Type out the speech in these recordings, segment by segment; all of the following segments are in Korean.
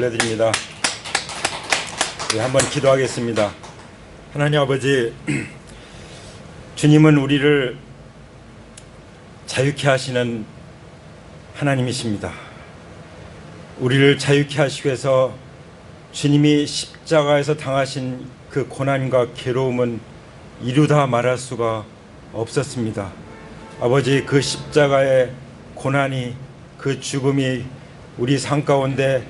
올려드립니다. 한번 기도하겠습니다. 하나님 아버지, 주님은 우리를 자유케 하시는 하나님이십니다. 우리를 자유케 하시기 위해서 주님이 십자가에서 당하신 그 고난과 괴로움은 이루다 말할 수가 없었습니다. 아버지, 그 십자가의 고난이, 그 죽음이 우리 삶 가운데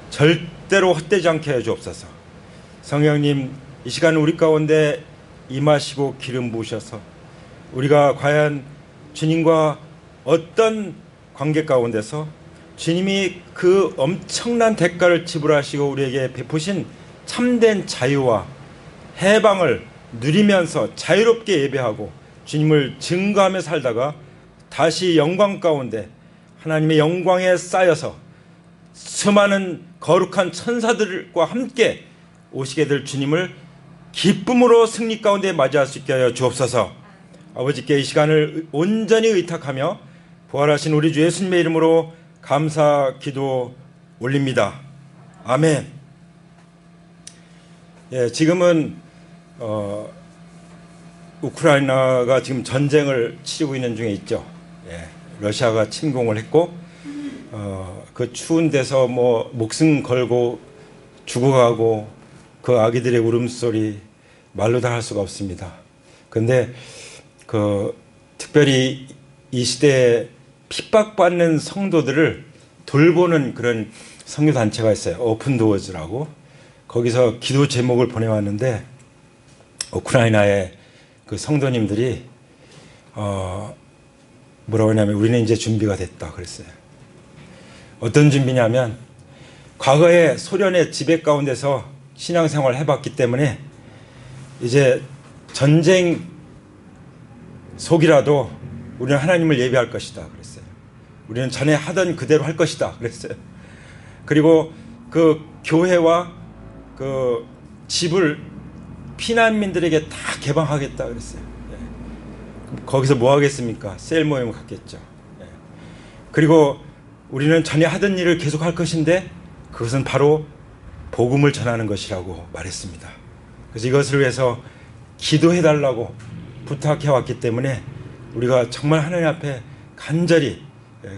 절대로 헛되지 않게 해 주옵소서. 성령님, 이 시간 우리 가운데 임하시고 기름 부으셔서 우리가 과연 주님과 어떤 관계 가운데서 주님이 그 엄청난 대가를 지불하시고 우리에게 베푸신 참된 자유와 해방을 누리면서 자유롭게 예배하고 주님을 증거하며 살다가 다시 영광 가운데 하나님의 영광에 쌓여서 수많은 거룩한 천사들과 함께 오시게 될 주님을 기쁨으로 승리 가운데 맞이할 수 있게 하여 주옵소서. 아버지께 이 시간을 온전히 의탁하며 부활하신 우리 주 예수님의 이름으로 감사 기도 올립니다. 아멘. 예, 지금은 우크라이나가 지금 전쟁을 치르고 있는 중에 있죠. 예, 러시아가 침공을 했고 그 추운 데서 뭐 목숨 걸고 죽어가고 그 아기들의 울음소리 말로 다 할 수가 없습니다. 그런데 특별히 이 시대에 핍박받는 성도들을 돌보는 그런 선교단체가 있어요. 오픈도어즈라고. 거기서 기도 제목을 보내왔는데 우크라이나의 그 성도님들이 뭐라고 하냐면 우리는 이제 준비가 됐다 그랬어요. 어떤 준비냐면 과거에 소련의 지배 가운데서 신앙생활을 해봤기 때문에 이제 전쟁 속이라도 우리는 하나님을 예배할 것이다 그랬어요. 우리는 전에 하던 그대로 할 것이다 그랬어요. 그리고 그 교회와 그 집을 피난민들에게 다 개방하겠다 그랬어요. 거기서 뭐 하겠습니까? 셀 모임을 갖겠죠. 그리고 우리는 전에 하던 일을 계속 할 것인데 그것은 바로 복음을 전하는 것이라고 말했습니다. 그래서 이것을 위해서 기도해달라고 부탁해 왔기 때문에 우리가 정말 하나님 앞에 간절히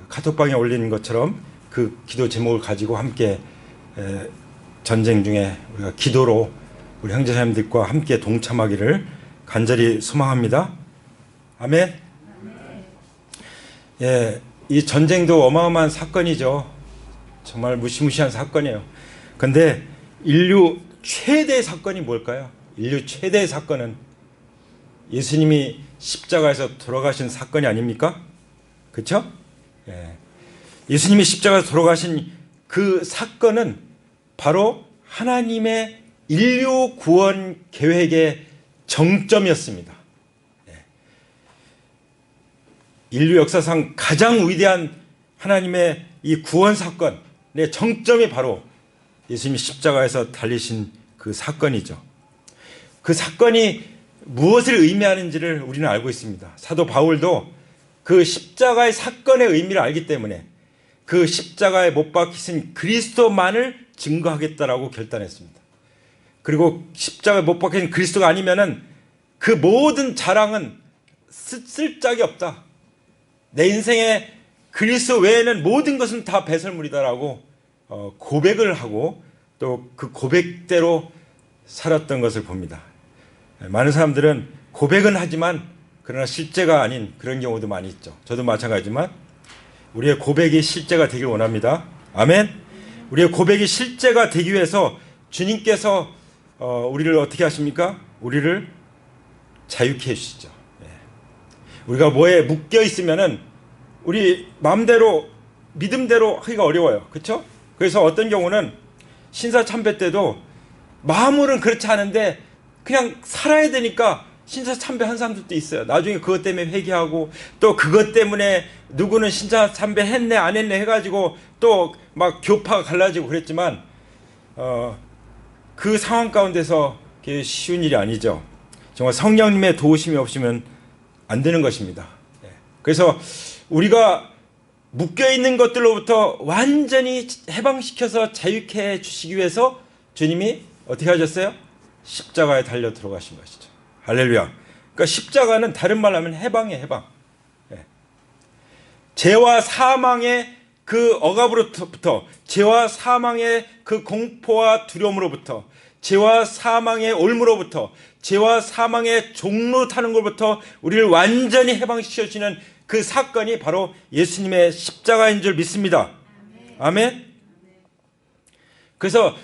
카톡방에 올리는 것처럼 그 기도 제목을 가지고 함께 전쟁 중에 우리가 기도로 우리 형제자매들과 함께 동참하기를 간절히 소망합니다. 아멘. 예, 이 전쟁도 어마어마한 사건이죠. 정말 무시무시한 사건이에요. 그런데 인류 최대의 사건이 뭘까요? 인류 최대의 사건은 예수님이 십자가에서 돌아가신 사건이 아닙니까? 그렇죠? 예. 예수님이 십자가에서 돌아가신 그 사건은 바로 하나님의 인류 구원 계획의 정점이었습니다. 예. 인류 역사상 가장 위대한 하나님의 이 구원 사건의 정점이 바로 예수님이 십자가에서 달리신 그 사건이죠. 그 사건이 무엇을 의미하는지를 우리는 알고 있습니다. 사도 바울도 그 십자가의 사건의 의미를 알기 때문에 그 십자가에 못 박히신 그리스도만을 증거하겠다라고 결단했습니다. 그리고 십자가에 못 박힌 그리스도가 아니면은 그 모든 자랑은 쓸 짝이 없다. 내 인생에 그리스도 외에는 모든 것은 다 배설물이다라고 고백을 하고 또 그 고백대로 살았던 것을 봅니다. 많은 사람들은 고백은 하지만 그러나 실제가 아닌 그런 경우도 많이 있죠. 저도 마찬가지지만 우리의 고백이 실제가 되길 원합니다. 아멘. 우리의 고백이 실제가 되기 위해서 주님께서 우리를 어떻게 하십니까? 우리를 자유케 해주시죠. 우리가 뭐에 묶여 있으면은 우리 마음대로 믿음대로 하기가 어려워요. 그렇죠? 그래서 어떤 경우는 신사참배 때도 마음으로는 그렇지 않은데 그냥 살아야 되니까 신사참배한 사람들도 있어요. 나중에 그것 때문에 회개하고 또 그것 때문에 누구는 신사참배 했네 안 했네 해가지고 또 막 교파가 갈라지고 그랬지만 그 상황 가운데서 그게 쉬운 일이 아니죠. 정말 성령님의 도우심이 없으면 안 되는 것입니다. 그래서 우리가 묶여있는 것들로부터 완전히 해방시켜서 자유케 해주시기 위해서 주님이 어떻게 하셨어요? 십자가에 달려 들어가신 것이죠. 할렐루야. 그러니까 십자가는 다른 말로 하면 해방이에요. 해방. 죄와 사망의 그 억압으로부터, 죄와 사망의 그 공포와 두려움으로부터, 죄와 사망의 올무로부터, 죄와 사망의 종로 타는 것부터 우리를 완전히 해방시켜 주시는 그 사건이 바로 예수님의 십자가인 줄 믿습니다. 아멘. 그래서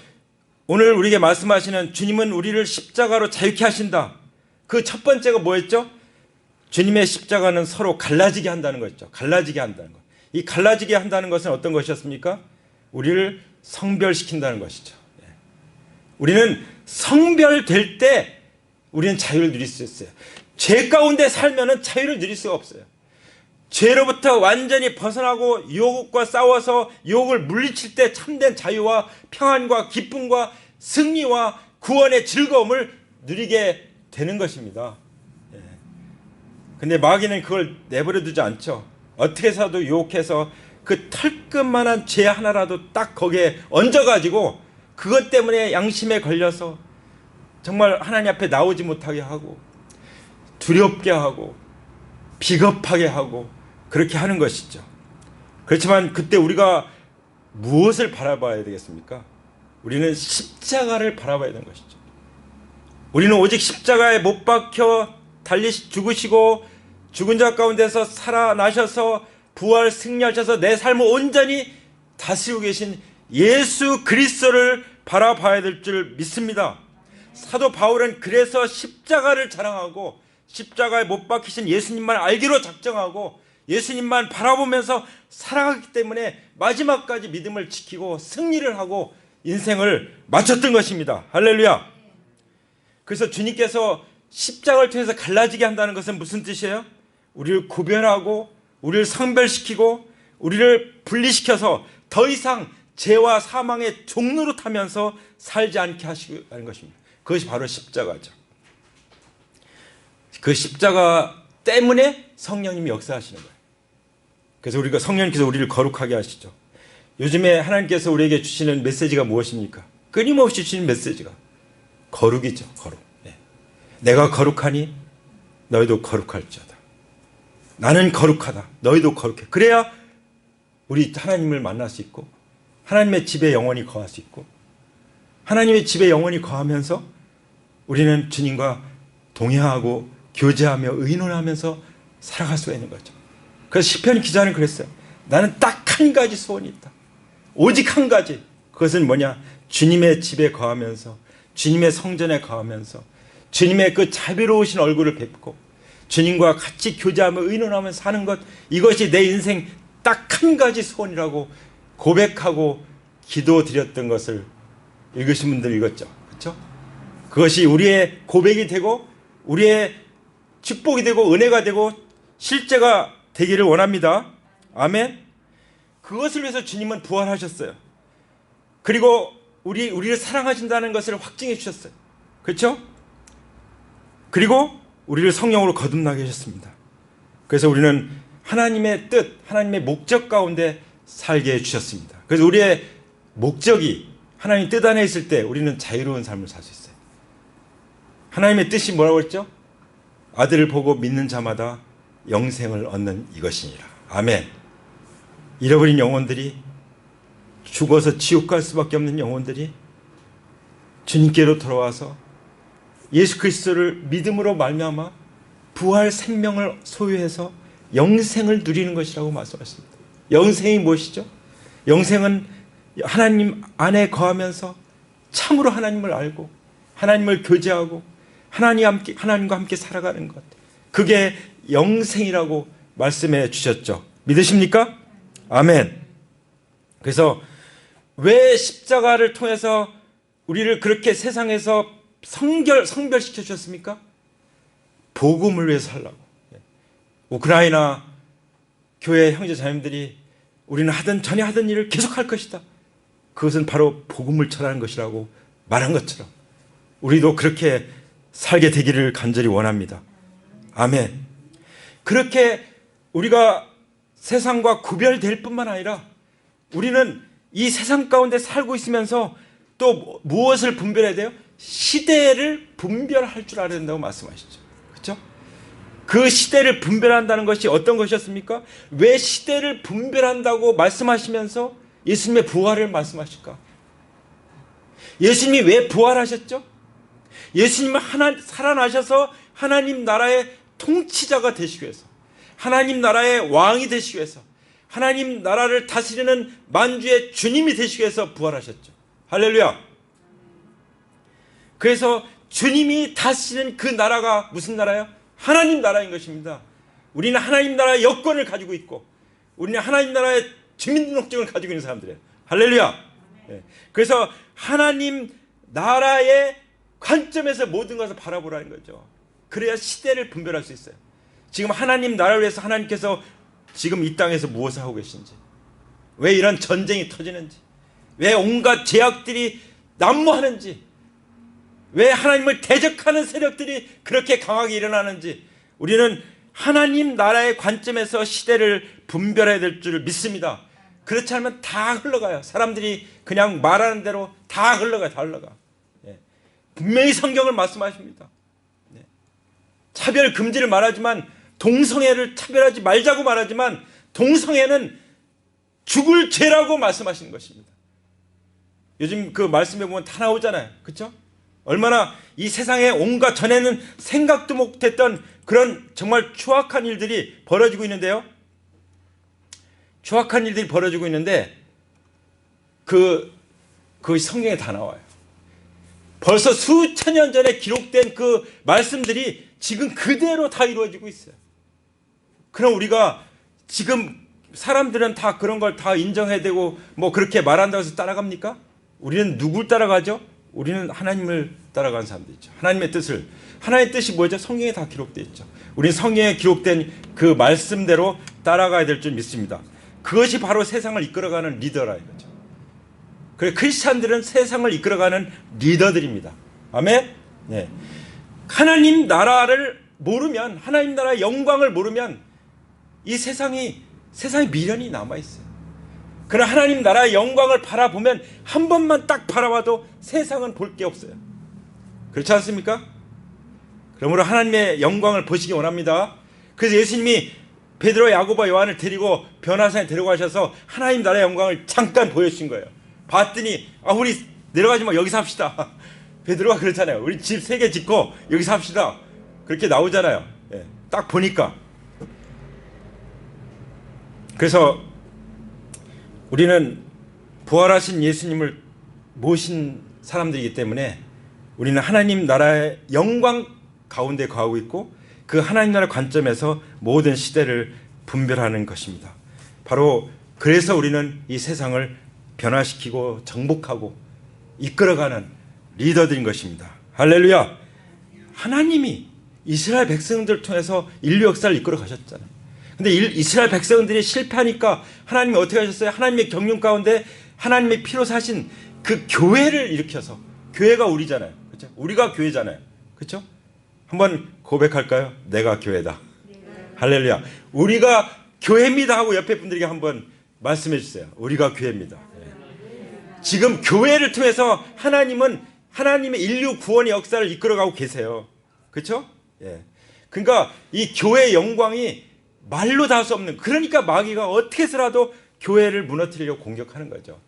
오늘 우리에게 말씀하시는 주님은 우리를 십자가로 자유케 하신다. 그 첫 번째가 뭐였죠? 주님의 십자가는 서로 갈라지게 한다는 것이죠. 갈라지게 한다는 것. 이 갈라지게 한다는 것은 어떤 것이었습니까? 우리를 성별시킨다는 것이죠. 우리는 성별될 때 우리는 자유를 누릴 수 있어요. 죄 가운데 살면은 자유를 누릴 수가 없어요. 죄로부터 완전히 벗어나고 유혹과 싸워서 유혹을 물리칠 때 참된 자유와 평안과 기쁨과 승리와 구원의 즐거움을 누리게 되는 것입니다. 근데 마귀는 그걸 내버려 두지 않죠. 어떻게 해서도 유혹해서 그 털끝만한 죄 하나라도 딱 거기에 얹어가지고 그것 때문에 양심에 걸려서 정말 하나님 앞에 나오지 못하게 하고 두렵게 하고 비겁하게 하고 그렇게 하는 것이죠. 그렇지만 그때 우리가 무엇을 바라봐야 되겠습니까? 우리는 십자가를 바라봐야 되는 것이죠. 우리는 오직 십자가에 못 박혀 죽으시고 죽은 자 가운데서 살아나셔서 부활 승리하셔서 내 삶을 온전히 다스리고 계신 예수 그리스도를 바라봐야 될 줄 믿습니다. 사도 바울은 그래서 십자가를 자랑하고 십자가에 못 박히신 예수님만 알기로 작정하고 예수님만 바라보면서 살아가기 때문에 마지막까지 믿음을 지키고 승리를 하고 인생을 마쳤던 것입니다. 할렐루야. 그래서 주님께서 십자가를 통해서 갈라지게 한다는 것은 무슨 뜻이에요? 우리를 구별하고 우리를 성별시키고 우리를 분리시켜서 더 이상 죄와 사망의 종로로 타면서 살지 않게 하시는 것입니다. 그것이 바로 십자가죠. 그 십자가 때문에 성령님이 역사하시는 거예요. 그래서 우리가 성령님께서 우리를 거룩하게 하시죠. 요즘에 하나님께서 우리에게 주시는 메시지가 무엇입니까? 끊임없이 주시는 메시지가 거룩이죠. 거룩. 내가 거룩하니 너희도 거룩할지어다. 나는 거룩하다. 너희도 거룩해. 그래야 우리 하나님을 만날 수 있고 하나님의 집에 영원히 거할 수 있고 하나님의 집에 영원히 거하면서 우리는 주님과 동행하고 교제하며 의논하면서 살아갈 수가 있는 거죠. 그래서 시편 기자는 그랬어요. 나는 딱 한 가지 소원이 있다. 오직 한 가지. 그것은 뭐냐? 주님의 집에 거하면서 주님의 성전에 거하면서 주님의 그 자비로우신 얼굴을 뵙고 주님과 같이 교제하며 의논하면서 사는 것, 이것이 내 인생 딱 한 가지 소원이라고 고백하고 기도드렸던 것을 읽으신 분들 읽었죠. 그렇죠? 그것이 우리의 고백이 되고 우리의 축복이 되고 은혜가 되고 실제가 되기를 원합니다. 아멘. 그것을 위해서 주님은 부활하셨어요. 그리고 우리를 사랑하신다는 것을 확증해 주셨어요. 그렇죠? 그리고 우리를 성령으로 거듭나게 하셨습니다. 그래서 우리는 하나님의 뜻, 하나님의 목적 가운데 살게 해주셨습니다. 그래서 우리의 목적이 하나님 뜻 안에 있을 때 우리는 자유로운 삶을 살 수 있어요. 하나님의 뜻이 뭐라고 했죠? 아들을 보고 믿는 자마다 영생을 얻는 이것이니라. 아멘. 잃어버린 영혼들이, 죽어서 지옥 갈 수밖에 없는 영혼들이 주님께로 돌아와서 예수 그리스도를 믿음으로 말미암아 부활 생명을 소유해서 영생을 누리는 것이라고 말씀하셨습니다. 영생이 무엇이죠? 영생은 하나님 안에 거하면서 참으로 하나님을 알고 하나님을 교제하고 하나님과 함께 살아가는 것, 그게 영생이라고 말씀해 주셨죠. 믿으십니까? 아멘. 그래서 왜 십자가를 통해서 우리를 그렇게 세상에서 성별시켜 주셨습니까? 복음을 위해서 살라고. 우크라이나 교회 형제 자매들이 우리는 전에 하던 일을 계속할 것이다. 그것은 바로 복음을 전하는 것이라고 말한 것처럼 우리도 그렇게 살게 되기를 간절히 원합니다. 아멘. 그렇게 우리가 세상과 구별될 뿐만 아니라 우리는 이 세상 가운데 살고 있으면서 또 무엇을 분별해야 돼요? 시대를 분별할 줄 알아야 된다고 말씀하시죠. 그렇죠? 그 시대를 분별한다는 것이 어떤 것이었습니까? 왜 시대를 분별한다고 말씀하시면서 예수님의 부활을 말씀하실까? 예수님이 왜 부활하셨죠? 예수님은 살아나셔서 하나님 나라의 통치자가 되시기 위해서, 하나님 나라의 왕이 되시기 위해서, 하나님 나라를 다스리는 만주의 주님이 되시기 위해서 부활하셨죠. 할렐루야. 그래서 주님이 다스리는 그 나라가 무슨 나라예요? 하나님 나라인 것입니다. 우리는 하나님 나라의 여권을 가지고 있고 우리는 하나님 나라의 주민등록증을 가지고 있는 사람들이에요. 할렐루야. 네. 그래서 하나님 나라의 관점에서 모든 것을 바라보라는 거죠. 그래야 시대를 분별할 수 있어요. 지금 하나님 나라를 위해서 하나님께서 지금 이 땅에서 무엇을 하고 계신지, 왜 이런 전쟁이 터지는지, 왜 온갖 제약들이 난무하는지, 왜 하나님을 대적하는 세력들이 그렇게 강하게 일어나는지 우리는 하나님 나라의 관점에서 시대를 분별해야 될 줄 믿습니다. 그렇지 않으면 다 흘러가요. 사람들이 그냥 말하는 대로 다 흘러가요. 다 흘러가. 예. 분명히 성경을 말씀하십니다. 예. 차별 금지를 말하지만, 동성애를 차별하지 말자고 말하지만 동성애는 죽을 죄라고 말씀하시는 것입니다. 요즘 그 말씀에 보면 다 나오잖아요. 그렇죠? 얼마나 이 세상에 온갖 전에는 생각도 못했던 그런 정말 추악한 일들이 벌어지고 있는데요. 추악한 일들이 벌어지고 있는데 그 성경에 다 나와요. 벌써 수천 년 전에 기록된 그 말씀들이 지금 그대로 다 이루어지고 있어요. 그럼 우리가 지금 사람들은 다 그런 걸 다 인정해야 되고 뭐 그렇게 말한다고 해서 따라갑니까? 우리는 누굴 따라가죠? 우리는 하나님을 따라가는 사람들이죠. 하나님의 뜻을. 하나님의 뜻이 뭐죠? 성경에 다 기록되어 있죠. 우리는 성경에 기록된 그 말씀대로 따라가야 될 줄 믿습니다. 그것이 바로 세상을 이끌어가는 리더라 이거죠. 그래, 크리스찬들은 세상을 이끌어가는 리더들입니다. 아멘? 네. 하나님 나라를 모르면, 하나님 나라의 영광을 모르면 이 세상에 미련이 남아있어요. 그러나 하나님 나라의 영광을 바라보면 한 번만 딱 바라봐도 세상은 볼 게 없어요. 그렇지 않습니까? 그러므로 하나님의 영광을 보시기 원합니다. 그래서 예수님이 베드로, 야고보, 요한을 데리고 변화산에 데려가셔서 하나님 나라의 영광을 잠깐 보여주신 거예요. 봤더니 우리 내려가지 마, 여기 삽시다. 베드로가 그렇잖아요. 우리 집 3개 짓고 여기 삽시다. 그렇게 나오잖아요. 예, 딱 보니까. 그래서 우리는 부활하신 예수님을 모신 사람들이기 때문에 우리는 하나님 나라의 영광 가운데 거하고 있고 그 하나님 나라의 관점에서 모든 시대를 분별하는 것입니다. 바로 그래서 우리는 이 세상을 변화시키고 정복하고 이끌어가는 리더들인 것입니다. 할렐루야. 하나님이 이스라엘 백성들을 통해서 인류 역사를 이끌어 가셨잖아요. 근데 이스라엘 백성들이 실패하니까 하나님이 어떻게 하셨어요? 하나님의 경륜 가운데 하나님의 피로 사신 그 교회를 일으켜서, 교회가 우리잖아요. 그렇죠? 우리가 교회잖아요. 그렇죠? 한번 고백할까요? 내가 교회다. 할렐루야. 우리가 교회입니다 하고 옆에 분들에게 한번 말씀해 주세요. 우리가 교회입니다. 지금 교회를 통해서 하나님은 하나님의 인류 구원의 역사를 이끌어가고 계세요. 그렇죠? 예. 그러니까 이 교회의 영광이 말로 다 할 수 없는, 그러니까 마귀가 어떻게 해서라도 교회를 무너뜨리려고 공격하는 거죠.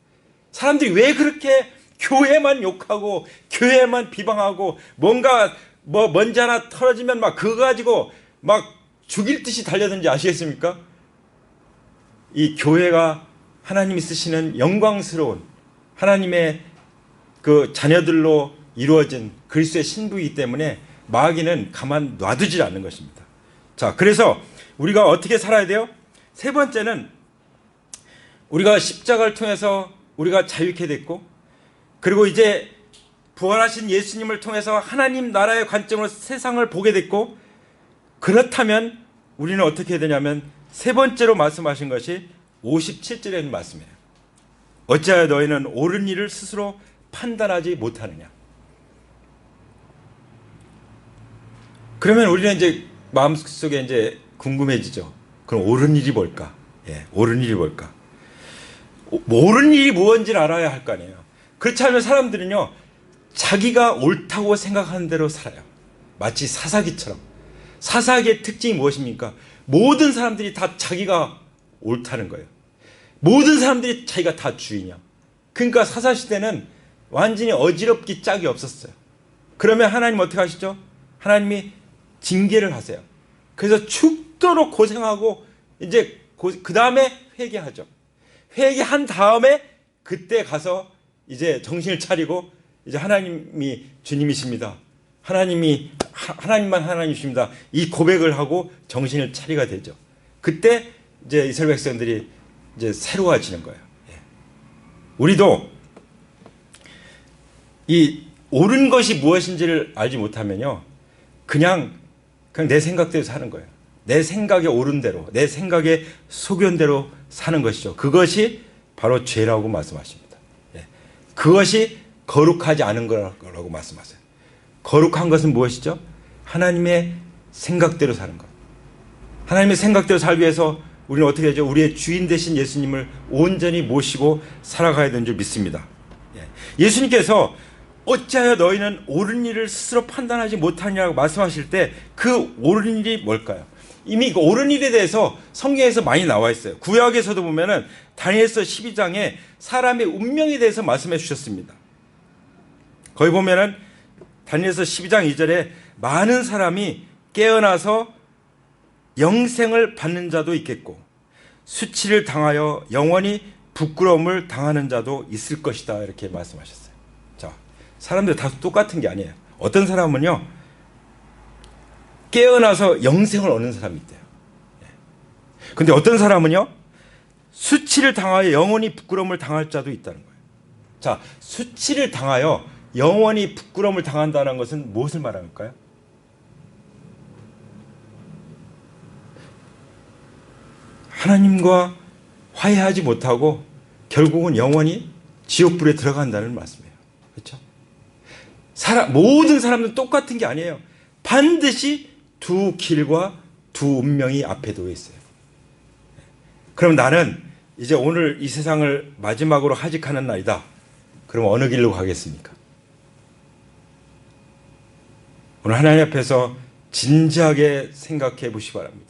사람들이 왜 그렇게 교회만 욕하고 교회만 비방하고 뭔가 먼지 하나 털어지면 막 그거 가지고 막 죽일 듯이 달려든지 아시겠습니까? 이 교회가 하나님이 쓰시는 영광스러운 하나님의 그 자녀들로 이루어진 그리스도의 신부이기 때문에 마귀는 가만 놔두지 않는 것입니다. 자, 그래서 우리가 어떻게 살아야 돼요? 세 번째는 우리가 십자가를 통해서 우리가 자유케 됐고, 그리고 이제 부활하신 예수님을 통해서 하나님 나라의 관점으로 세상을 보게 됐고, 그렇다면 우리는 어떻게 해야 되냐면 세 번째로 말씀하신 것이 57절에 있는 말씀이에요. 어찌하여 너희는 옳은 일을 스스로 판단하지 못하느냐. 그러면 우리는 이제 마음속에 이제 궁금해지죠. 그럼 옳은 일이 뭘까? 예, 옳은 일이 뭘까? 옳은 일이 무엇인지를 알아야 할 거 아니에요. 그렇지 않으면 사람들은요, 자기가 옳다고 생각하는 대로 살아요. 마치 사사기처럼. 사사기의 특징이 무엇입니까? 모든 사람들이 다 자기가 옳다는 거예요. 모든 사람들이 자기가 다 주인이야. 그러니까 사사시대는 완전히 어지럽기 짝이 없었어요. 그러면 하나님 어떻게 하시죠? 하나님이 징계를 하세요. 그래서 죽도록 고생하고 이제 그 다음에 회개하죠. 회개한 다음에 그때 가서 이제 정신을 차리고 이제 하나님이 주님이십니다. 하나님만 하나님이십니다. 이 고백을 하고 정신을 차리게 되죠. 그때 이제 이스라엘 백성들이 이제 새로워지는 거예요. 우리도 이 옳은 것이 무엇인지를 알지 못하면요, 그냥 내 생각대로 사는 거예요. 내 생각에 옳은 대로, 내 생각에 소견대로 사는 것이죠. 그것이 바로 죄라고 말씀하십니다. 그것이 거룩하지 않은 거라고 말씀하세요. 거룩한 것은 무엇이죠? 하나님의 생각대로 사는 것. 하나님의 생각대로 살기 위해서 우리는 어떻게 하죠? 우리의 주인 되신 예수님을 온전히 모시고 살아가야 되는 줄 믿습니다. 예수님께서 어찌하여 너희는 옳은 일을 스스로 판단하지 못하냐고 말씀하실 때 그 옳은 일이 뭘까요? 이미 그 옳은 일에 대해서 성경에서 많이 나와 있어요. 구약에서도 보면은 다니엘서 12장에 사람의 운명에 대해서 말씀해 주셨습니다. 거기 보면은 다니엘서 12장 2절에 많은 사람이 깨어나서 영생을 받는 자도 있겠고 수치를 당하여 영원히 부끄러움을 당하는 자도 있을 것이다, 이렇게 말씀하셨어요. 자, 사람들 다 똑같은 게 아니에요. 어떤 사람은요, 깨어나서 영생을 얻는 사람이 있대요. 근데 어떤 사람은요, 수치를 당하여 영원히 부끄러움을 당할 자도 있다는 거예요. 자, 수치를 당하여 영원히 부끄러움을 당한다는 것은 무엇을 말할까요? 하나님과 화해하지 못하고 결국은 영원히 지옥불에 들어간다는 말씀이에요. 그렇죠? 모든 사람들은 똑같은 게 아니에요. 반드시 두 길과 두 운명이 앞에 놓여 있어요. 그럼 나는 이제 오늘 이 세상을 마지막으로 하직하는 날이다. 그럼 어느 길로 가겠습니까? 오늘 하나님 앞에서 진지하게 생각해 보시기 바랍니다.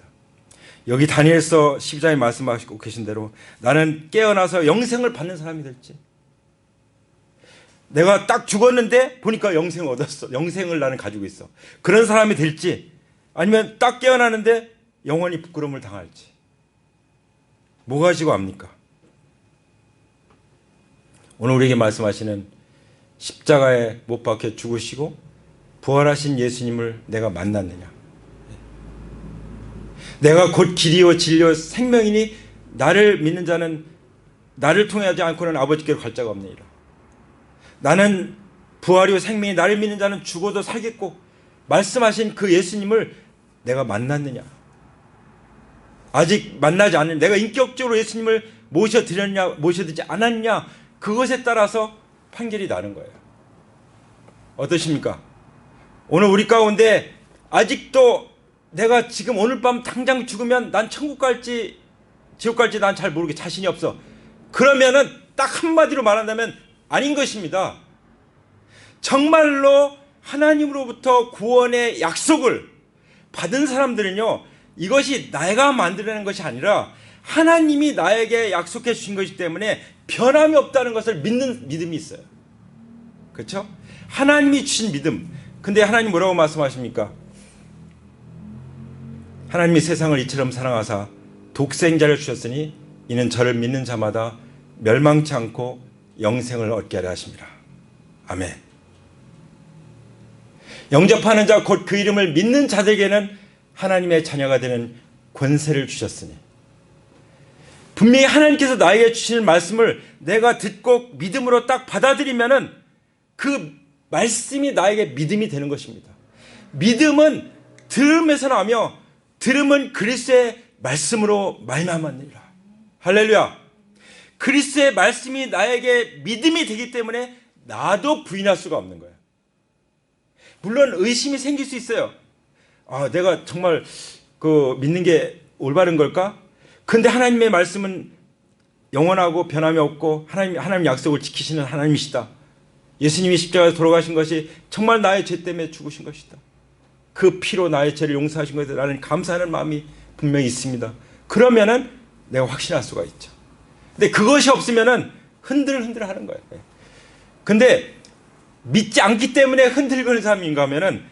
여기 다니엘서 12장에 말씀하시고 계신 대로 나는 깨어나서 영생을 받는 사람이 될지, 내가 딱 죽었는데 보니까 영생을 얻었어, 영생을 나는 가지고 있어, 그런 사람이 될지, 아니면 딱 깨어나는데 영원히 부끄러움을 당할지, 뭐 가지고 압니까? 오늘 우리에게 말씀하시는 십자가에 못 박혀 죽으시고 부활하신 예수님을 내가 만났느냐, 내가 곧 길이요 진리요 생명이니 나를 믿는 자는 나를 통하지 않고는 아버지께로 갈 자가 없느니라. 나는 부활이요 생명이, 나를 믿는 자는 죽어도 살겠고 말씀하신 그 예수님을 내가 만났느냐, 아직 만나지 않는, 내가 인격적으로 예수님을 모셔드렸냐 모셔드리지 않았냐, 그것에 따라서 판결이 나는 거예요. 어떠십니까? 오늘 우리 가운데 아직도 내가 지금 오늘 밤 당장 죽으면 난 천국 갈지 지옥 갈지 난 잘 모르게 자신이 없어, 그러면은 딱 한마디로 말한다면 아닌 것입니다. 정말로 하나님으로부터 구원의 약속을 받은 사람들은요, 이것이 내가 만들어낸 것이 아니라 하나님이 나에게 약속해 주신 것이기 때문에 변함이 없다는 것을 믿는 믿음이 있어요. 그렇죠? 하나님이 주신 믿음. 근데 하나님 뭐라고 말씀하십니까? 하나님이 세상을 이처럼 사랑하사 독생자를 주셨으니 이는 저를 믿는 자마다 멸망치 않고 영생을 얻게 하려 하십니다. 아멘. 영접하는 자 곧 그 이름을 믿는 자들에게는 하나님의 자녀가 되는 권세를 주셨으니, 분명히 하나님께서 나에게 주시는 말씀을 내가 듣고 믿음으로 딱 받아들이면은 그 말씀이 나에게 믿음이 되는 것입니다. 믿음은 들음에서 나며 들음은 그리스도의 말씀으로 말미암았느니라. 할렐루야. 그리스도의 말씀이 나에게 믿음이 되기 때문에 나도 부인할 수가 없는 거예요. 물론 의심이 생길 수 있어요. 아, 내가 정말 그 믿는 게 올바른 걸까? 근데 하나님의 말씀은 영원하고 변함이 없고 하나님 약속을 지키시는 하나님이시다. 예수님이 십자가에서 돌아가신 것이 정말 나의 죄 때문에 죽으신 것이다. 그 피로 나의 죄를 용서하신 것에 나는 감사하는 마음이 분명히 있습니다. 그러면은 내가 확신할 수가 있죠. 근데 그것이 없으면은 흔들흔들 하는 거예요. 근데 믿지 않기 때문에 흔들거리는 사람인가 하면은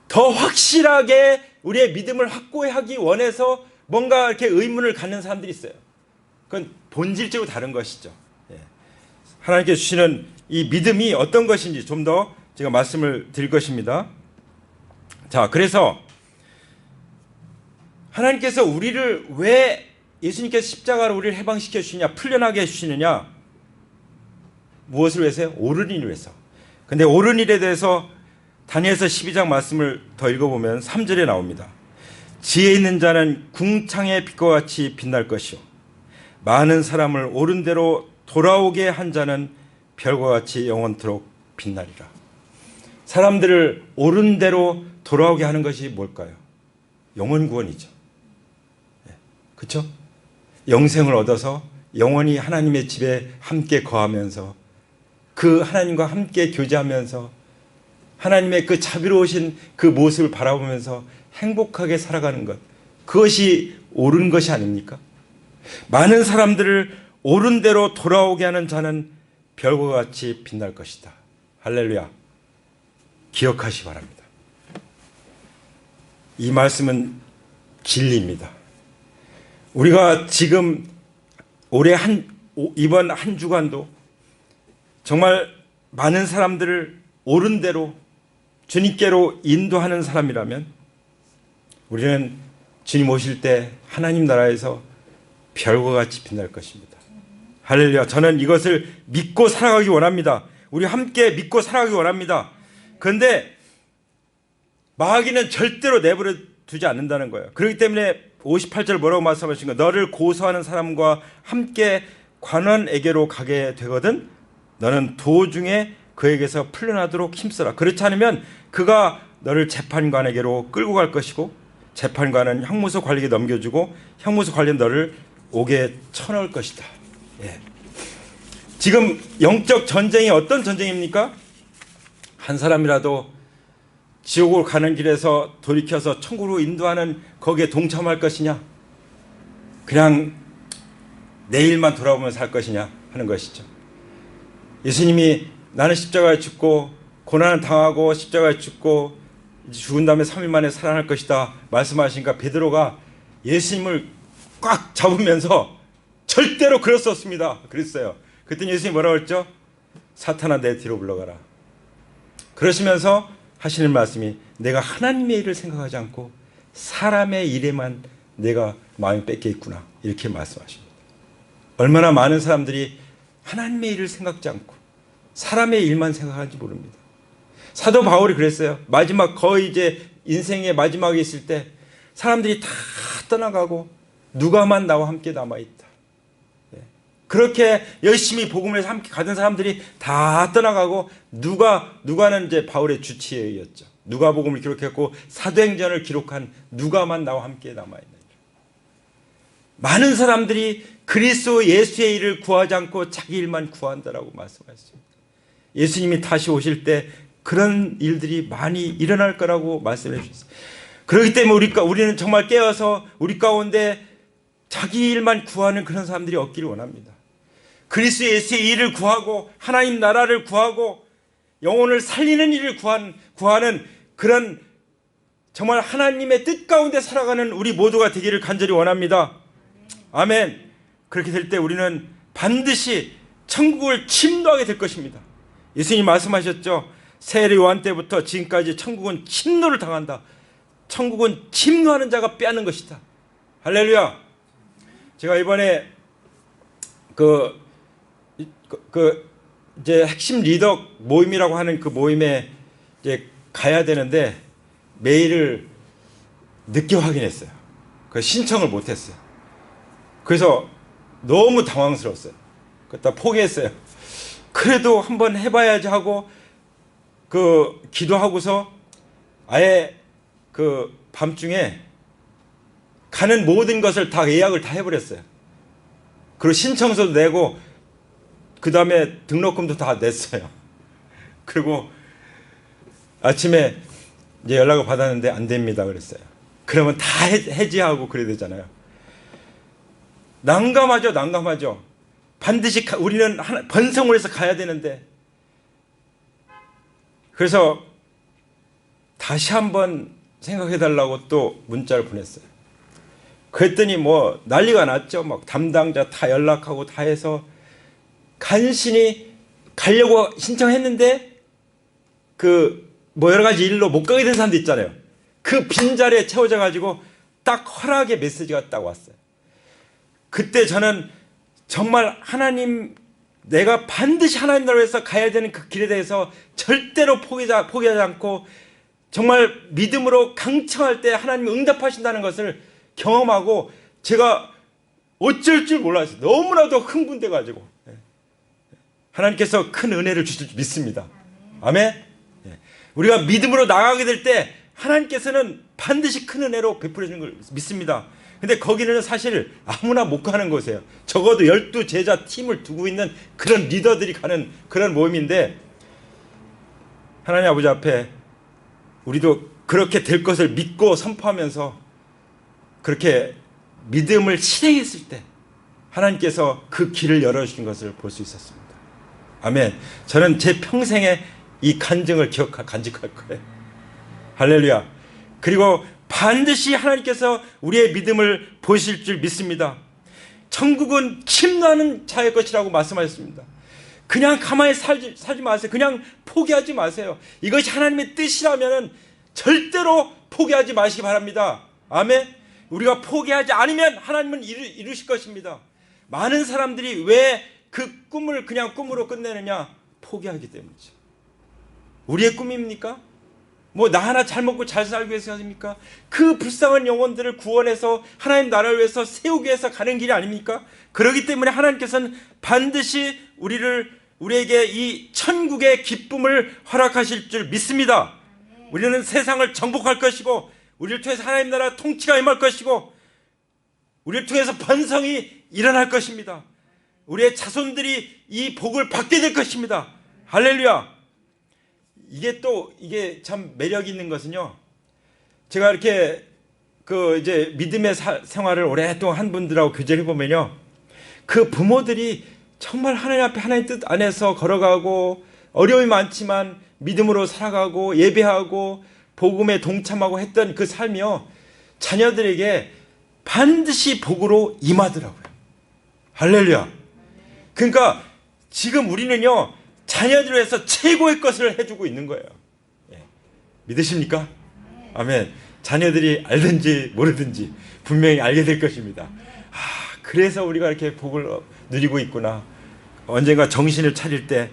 더 확실하게 우리의 믿음을 확고하기 원해서 뭔가 이렇게 의문을 갖는 사람들이 있어요. 그건 본질적으로 다른 것이죠. 하나님께 주시는 이 믿음이 어떤 것인지 좀 더 제가 말씀을 드릴 것입니다. 자, 그래서 하나님께서 우리를 왜 예수님께서 십자가로 우리를 해방시켜 주시냐, 풀려나게 해주시느냐, 무엇을 위해서요? 옳은 일을 위해서. 근데 옳은 일에 대해서 다니엘서 12장 말씀을 더 읽어보면 3절에 나옵니다. 지혜 있는 자는 궁창의 빛과 같이 빛날 것이요 많은 사람을 옳은 대로 돌아오게 한 자는 별과 같이 영원토록 빛나리라. 사람들을 옳은 대로 돌아오게 하는 것이 뭘까요? 영원 구원이죠. 그렇죠? 영생을 얻어서 영원히 하나님의 집에 함께 거하면서 그 하나님과 함께 교제하면서 하나님의 그 자비로우신 그 모습을 바라보면서 행복하게 살아가는 것, 그것이 옳은 것이 아닙니까? 많은 사람들을 옳은 대로 돌아오게 하는 자는 별과 같이 빛날 것이다. 할렐루야. 기억하시 바랍니다. 이 말씀은 진리입니다. 우리가 지금 올해 이번 한 주간도 정말 많은 사람들을 옳은 대로 주님께로 인도하는 사람이라면 우리는 주님 오실 때 하나님 나라에서 별과 같이 빛날 것입니다. 할렐루야. 저는 이것을 믿고 살아가기 원합니다. 우리 함께 믿고 살아가기 원합니다. 그런데 마귀는 절대로 내버려 두지 않는다는 거예요. 그렇기 때문에 58절 뭐라고 말씀하신 거? 너를 고소하는 사람과 함께 관원에게로 가게 되거든 너는 도중에 그에게서 풀려나도록 힘써라. 그렇지 않으면 그가 너를 재판관에게로 끌고 갈 것이고 재판관은 형무소 관리에게 넘겨주고 형무소 관리는 너를 옥에 쳐넣을 것이다. 예. 지금 영적 전쟁이 어떤 전쟁입니까? 한 사람이라도 지옥으로 가는 길에서 돌이켜서 천국으로 인도하는 거기에 동참할 것이냐, 그냥 내일만 돌아보면서 살 것이냐 하는 것이죠. 예수님이 나는 십자가에 죽고 고난을 당하고 십자가에 죽고 죽은 다음에 3일 만에 살아날 것이다 말씀하시니까 베드로가 예수님을 꽉 잡으면서 절대로 그럴 수 없습니다 그랬어요. 그랬더니 예수님이 뭐라고 했죠? 사탄아 내 뒤로 물러가라. 그러시면서 하시는 말씀이 내가 하나님의 일을 생각하지 않고 사람의 일에만 내가 마음이 뺏겨 있구나 이렇게 말씀하십니다. 얼마나 많은 사람들이 하나님의 일을 생각지 않고 사람의 일만 생각하는지 모릅니다. 사도 바울이 그랬어요. 마지막 거의 이제 인생의 마지막에 있을 때 사람들이 다 떠나가고 누가만 나와 함께 남아있다. 그렇게 열심히 복음을 함께 가던 사람들이 다 떠나가고 누가는 이제 바울의 주치의였죠. 누가복음을 기록했고 사도행전을 기록한 누가만 나와 함께 남아있는. 많은 사람들이 그리스도 예수의 일을 구하지 않고 자기 일만 구한다라고 말씀하셨습니다. 예수님이 다시 오실 때 그런 일들이 많이 일어날 거라고 말씀해 주셨어요. 그렇기 때문에 우리는 정말 깨어서 우리 가운데 자기 일만 구하는 그런 사람들이 없기를 원합니다. 그리스도 예수의 일을 구하고 하나님 나라를 구하고 영혼을 살리는 일을 구하는 그런 정말 하나님의 뜻 가운데 살아가는 우리 모두가 되기를 간절히 원합니다. 아멘. 그렇게 될 때 우리는 반드시 천국을 침노하게 될 것입니다. 예수님이 말씀하셨죠. 세례 요한 때부터 지금까지 천국은 침노를 당한다. 천국은 침노하는 자가 빼앗는 것이다. 할렐루야. 제가 이번에 이제 핵심 리더 모임이라고 하는 그 모임에 이제 가야 되는데 메일을 늦게 확인했어요. 그래서 신청을 못했어요. 그래서 너무 당황스러웠어요. 그러다 포기했어요. 그래도 한번 해봐야지 하고 기도하고서 아예 밤중에 가는 모든 것을 다 예약을 다 해버렸어요. 그리고 신청서도 내고 그 다음에 등록금도 다 냈어요. 그리고 아침에 이제 연락을 받았는데 안 됩니다 그랬어요. 그러면 다 해지하고 그래야 되잖아요. 난감하죠. 난감하죠. 반드시 우리는 번성을 해서 가야 되는데. 그래서 다시 한번 생각해 달라고 또 문자를 보냈어요. 그랬더니 뭐 난리가 났죠. 막 담당자 다 연락하고 다 해서 간신히 가려고 신청했는데 그 뭐 여러 가지 일로 못 가게 된 사람도 있잖아요. 그 빈자리에 채워져 가지고 딱 허락의 메시지가 딱 왔어요. 그때 저는 정말 하나님, 내가 반드시 하나님 나라에서 가야 되는 그 길에 대해서 절대로 포기하지 않고 정말 믿음으로 강청할 때 하나님이 응답하신다는 것을 경험하고 제가 어쩔 줄 몰랐어요. 너무나도 흥분돼 가지고 하나님께서 큰 은혜를 주실 줄 믿습니다. 아멘. 우리가 믿음으로 나가게 될 때 하나님께서는 반드시 큰 은혜로 베풀어 주는 걸 믿습니다. 근데 거기는 사실 아무나 못 가는 곳이에요. 적어도 12제자 팀을 두고 있는 그런 리더들이 가는 그런 모임인데, 하나님 아버지 앞에 우리도 그렇게 될 것을 믿고 선포하면서 그렇게 믿음을 실행했을 때 하나님께서 그 길을 열어주신 것을 볼 수 있었습니다. 아멘. 저는 제 평생에 이 간증을 간직할 거예요. 할렐루야. 그리고 반드시 하나님께서 우리의 믿음을 보실 줄 믿습니다. 천국은 침노하는 자의 것이라고 말씀하셨습니다. 그냥 가만히 살지 마세요. 그냥 포기하지 마세요. 이것이 하나님의 뜻이라면 절대로 포기하지 마시기 바랍니다. 아멘. 우리가 포기하지 않으면 하나님은 이루실 것입니다. 많은 사람들이 왜 그 꿈을 그냥 꿈으로 끝내느냐? 포기하기 때문이죠. 우리의 꿈입니까? 뭐 나 하나 잘 먹고 잘 살기 위해서 하십니까? 그 불쌍한 영혼들을 구원해서 하나님 나라를 위해서 세우기 위해서 가는 길이 아닙니까? 그렇기 때문에 하나님께서는 반드시 우리에게 이 천국의 기쁨을 허락하실 줄 믿습니다. 우리는 세상을 정복할 것이고 우리를 통해서 하나님 나라 통치가 임할 것이고 우리를 통해서 번성이 일어날 것입니다. 우리의 자손들이 이 복을 받게 될 것입니다. 할렐루야. 이게 참 매력 있는 것은요, 제가 이렇게 이제 믿음의 생활을 오랫동안 한 분들하고 교제를 해보면요, 그 부모들이 정말 하나님 앞에 하나님 뜻 안에서 걸어가고 어려움이 많지만 믿음으로 살아가고 예배하고 복음에 동참하고 했던 그 삶이요, 자녀들에게 반드시 복으로 임하더라고요. 할렐루야. 그러니까 지금 우리는요, 자녀들을 위해서 최고의 것을 해주고 있는 거예요. 믿으십니까? 아멘. 자녀들이 알든지 모르든지 분명히 알게 될 것입니다. 그래서 우리가 이렇게 복을 누리고 있구나. 언젠가 정신을 차릴 때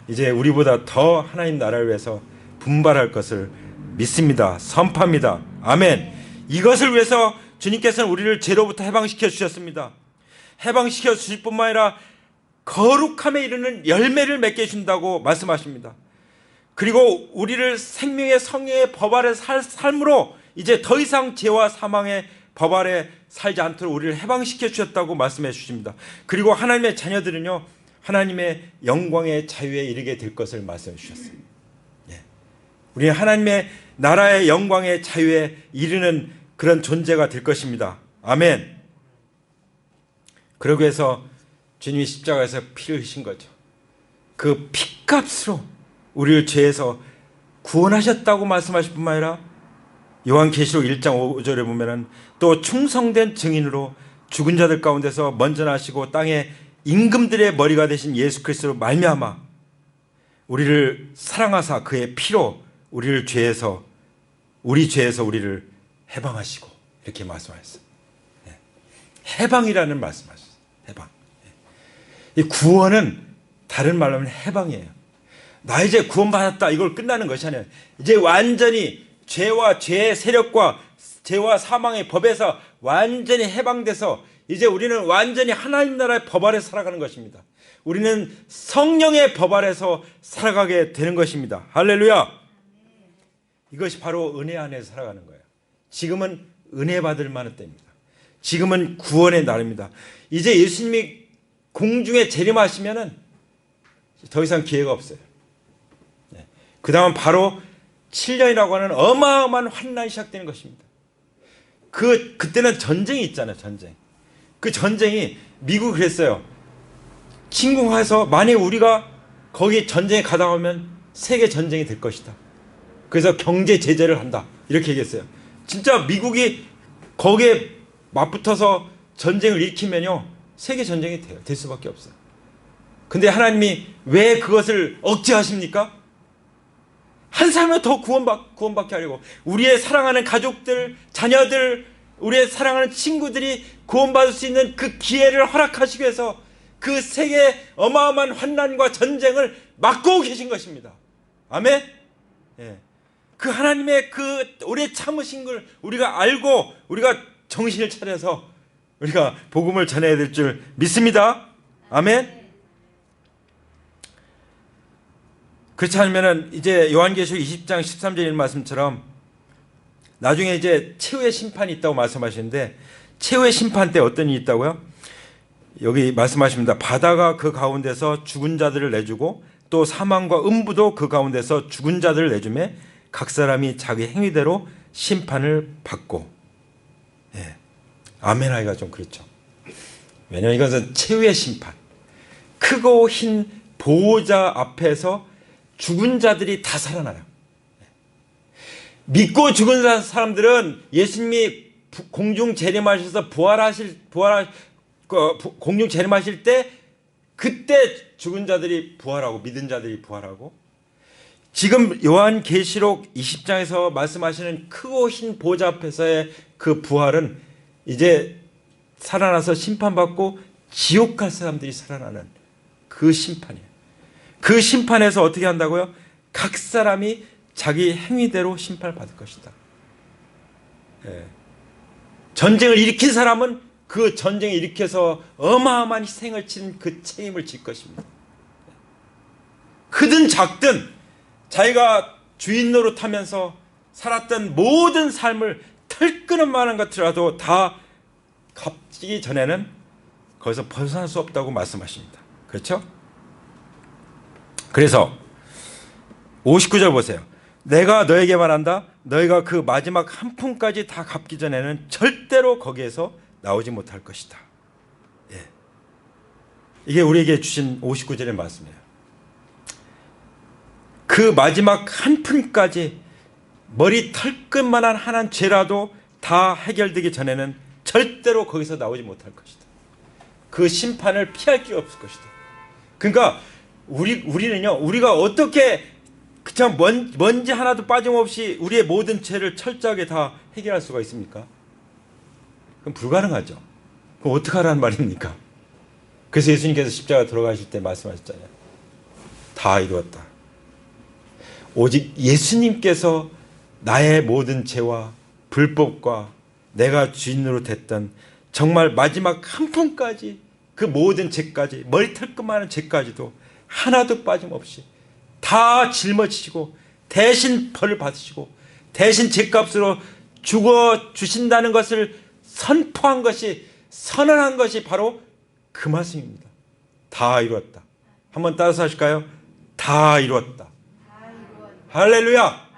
이제 우리보다 더 하나님 나라를 위해서 분발할 것을 믿습니다. 선포합니다. 아멘. 이것을 위해서 주님께서는 우리를 죄로부터 해방시켜 주셨습니다. 해방시켜 주실 뿐만 아니라 거룩함에 이르는 열매를 맺게 해준다고 말씀하십니다. 그리고 우리를 생명의 성령의 법 아래 삶으로 이제 더 이상 죄와 사망의 법 아래 살지 않도록 우리를 해방시켜 주셨다고 말씀해 주십니다. 그리고 하나님의 자녀들은요, 하나님의 영광의 자유에 이르게 될 것을 말씀해 주셨어요. 우리는 하나님의 나라의 영광의 자유에 이르는 그런 존재가 될 것입니다. 아멘. 그러기 위해서 주님이 십자가에서 피를 흘리신 거죠. 그 피값으로 우리를 죄에서 구원하셨다고 말씀하실 뿐만 아니라 요한계시록 1장 5절에 보면은 또 충성된 증인으로 죽은 자들 가운데서 먼저 나시고 땅의 임금들의 머리가 되신 예수 그리스도로 말미암아 우리를 사랑하사 그의 피로 우리 죄에서 우리를 해방하시고 이렇게 말씀하셨어요. 해방이라는 말씀하셨어요. 해방. 이 구원은 다른 말로 하면 해방이에요. 나 이제 구원받았다 이걸 끝나는 것이 아니에요. 이제 완전히 죄와 죄의 세력과 죄와 사망의 법에서 완전히 해방돼서 이제 우리는 완전히 하나님 나라의 법 아래 살아가는 것입니다. 우리는 성령의 법 아래서 살아가게 되는 것입니다. 할렐루야. 이것이 바로 은혜 안에서 살아가는 거예요. 지금은 은혜 받을 만한 때입니다. 지금은 구원의 날입니다. 이제 예수님이 공중에 재림하시면은 더 이상 기회가 없어요. 그 다음은 바로 7년이라고 하는 어마어마한 환난이 시작되는 것입니다. 그때는 전쟁이 있잖아요. 전쟁. 그 전쟁이 미국이 그랬어요. 침공해서 만약 우리가 거기 전쟁에 가다 오면 세계 전쟁이 될 것이다. 그래서 경제 제재를 한다. 이렇게 얘기했어요. 진짜 미국이 거기에 맞붙어서 전쟁을 일으키면요, 세계 전쟁이 돼요. 될 수밖에 없어요. 근데 하나님이 왜 그것을 억제하십니까? 한 사람을 더 구원받게 하려고, 우리의 사랑하는 가족들, 자녀들, 우리의 사랑하는 친구들이 구원받을 수 있는 그 기회를 허락하시기 위해서 그 세계 어마어마한 환난과 전쟁을 막고 계신 것입니다. 아멘. 예. 그 하나님의 그 오래 참으신 걸 우리가 알고 우리가 정신을 차려서 우리가 복음을 전해야 될 줄 믿습니다. 아멘. 그렇지 않으면은 이제 요한계시록 20장 13절의 말씀처럼 나중에 이제 최후의 심판이 있다고 말씀하시는데, 최후의 심판 때 어떤 일이 있다고요? 여기 말씀하십니다. 바다가 그 가운데서 죽은 자들을 내주고 또 사망과 음부도 그 가운데서 죽은 자들을 내주매 각 사람이 자기 행위대로 심판을 받고. 예. 아멘 하기가 좀 그렇죠. 왜냐하면 이것은 최후의 심판, 크고 흰 보호자 앞에서 죽은 자들이 다 살아나요. 믿고 죽은 사람들은 예수님이 공중 재림하셔서 공중 재림하실 때 그때 죽은 자들이 부활하고 믿은 자들이 부활하고, 지금 요한계시록 20장에서 말씀하시는 크고 흰 보좌 앞에서의 그 부활은 이제 살아나서 심판받고 지옥 갈 사람들이 살아나는 그 심판이에요. 그 심판에서 어떻게 한다고요? 각 사람이 자기 행위대로 심판을 받을 것이다. 예. 전쟁을 일으킨 사람은 그 전쟁을 일으켜서 어마어마한 희생을 치는 그 책임을 질 것입니다. 크든 작든 자기가 주인 노릇하면서 살았던 모든 삶을 털끄는 만한 것이라도 다 갚기 전에는 거기서 벗어날 수 없다고 말씀하십니다. 그렇죠? 그래서 59절 보세요. 내가 너에게 말한다. 너희가 그 마지막 한 푼까지 다 갚기 전에는 절대로 거기에서 나오지 못할 것이다. 예. 이게 우리에게 주신 59절의 말씀이에요. 그 마지막 한 푼까지 머리 털끝만한 하나의 죄라도 다 해결되기 전에는 절대로 거기서 나오지 못할 것이다. 그 심판을 피할 길이 없을 것이다. 그러니까 우리는요, 우리가 어떻게 그냥 먼지 하나도 빠짐없이 우리의 모든 죄를 철저하게 다 해결할 수가 있습니까? 그럼 불가능하죠. 그럼 어떡하라는 말입니까? 그래서 예수님께서 십자가 돌아가실 때 말씀하셨잖아요. 다 이루었다. 오직 예수님께서 나의 모든 죄와 불법과 내가 주인으로 됐던 정말 마지막 한 푼까지, 그 모든 죄까지, 머리털끝만한 죄까지도 하나도 빠짐없이 다 짊어지시고 대신 벌을 받으시고 대신 죄값으로 죽어 주신다는 것을 선포한 것이, 선언한 것이 바로 그 말씀입니다. 다 이루었다. 한번 따라서 하실까요? 다 이루었다. 할렐루야.